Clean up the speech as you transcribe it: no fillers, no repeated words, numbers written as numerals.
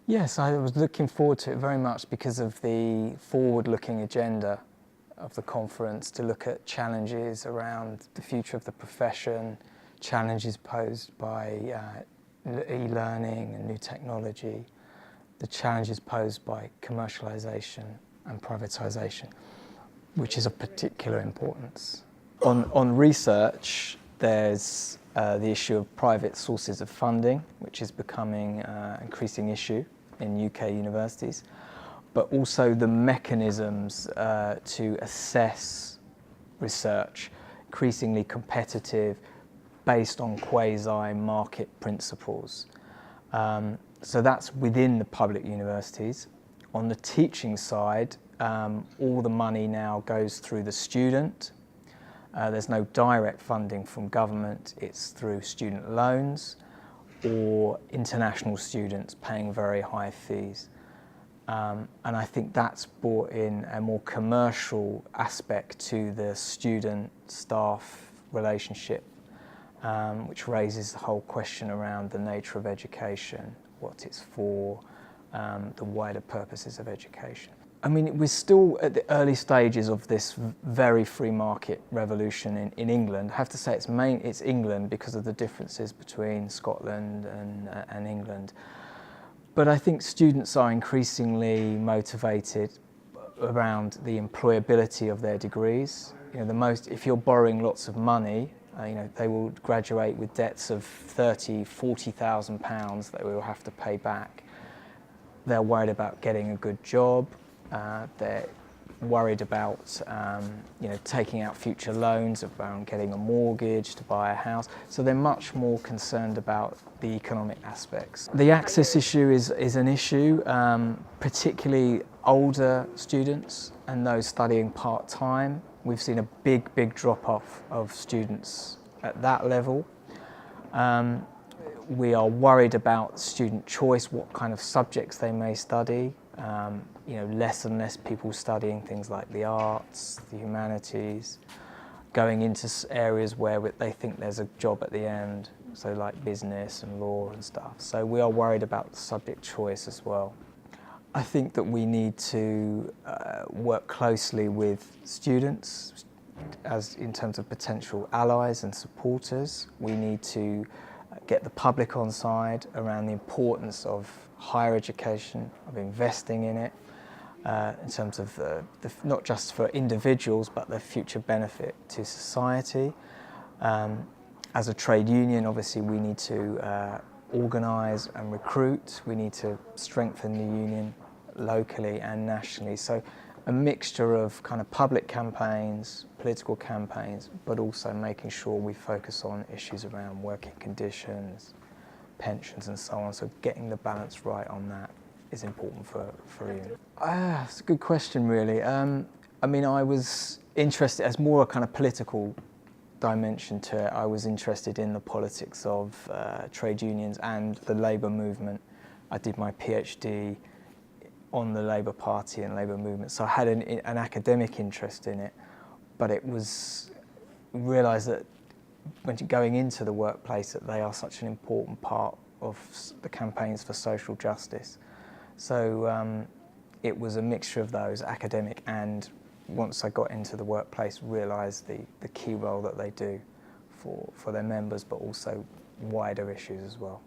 Yes, I was looking forward to it very much because of the forward-looking agenda of the conference to look at challenges around the future of the profession, challenges posed by e-learning and new technology, the challenges posed by commercialisation and privatisation, which is of particular importance. On research, there's the issue of private sources of funding, which is becoming an increasing issue in UK universities, but also the mechanisms to assess research, increasingly competitive, based on quasi-market principles. So that's within the public universities. On the teaching side, all the money now goes through the student. There's no direct funding from government, it's through student loans or international students paying very high fees. And I think that's brought in a more commercial aspect to the student-staff relationship, which raises the whole question around the nature of education, what it's for, the wider purposes of education. I mean, we're still at the early stages of this very free market revolution in England. I have to say it's England because of the differences between Scotland and England. But I think students are increasingly motivated around the employability of their degrees. You know, if you're borrowing lots of money, they will graduate with debts of £30,000, £40,000 that we will have to pay back. They're worried about getting a good job. They're worried about taking out future loans, about getting a mortgage to buy a house. So they're much more concerned about the economic aspects. The access issue is an issue, particularly older students and those studying part-time. We've seen a big drop-off of students at that level. We are worried about student choice, what kind of subjects they may study. Less and less people studying things like the arts, the humanities, going into areas where they think there's a job at the end, so like business and law and stuff. So we are worried about subject choice as well. I think that we need to work closely with students in terms of potential allies and supporters. We need to get the public on side around the importance of higher education, of investing in it, in terms of not just for individuals, but the future benefit to society. As a trade union, obviously, we need to organise and recruit. We need to strengthen the union locally and nationally. So a mixture of kind of public campaigns, political campaigns, but also making sure we focus on issues around working conditions, pensions and so on. So getting the balance right on that is important for you. It's a good question, really. I mean, I was interested, as more a kind of political dimension to it, I was interested in the politics of trade unions and the labour movement. I did my PhD on the Labour Party and Labour movement, so I had an academic interest in it, but it was realised that when going into the workplace that they are such an important part of the campaigns for social justice. So it was a mixture of those, academic, and once I got into the workplace, realised the key role that they do for their members, but also wider issues as well.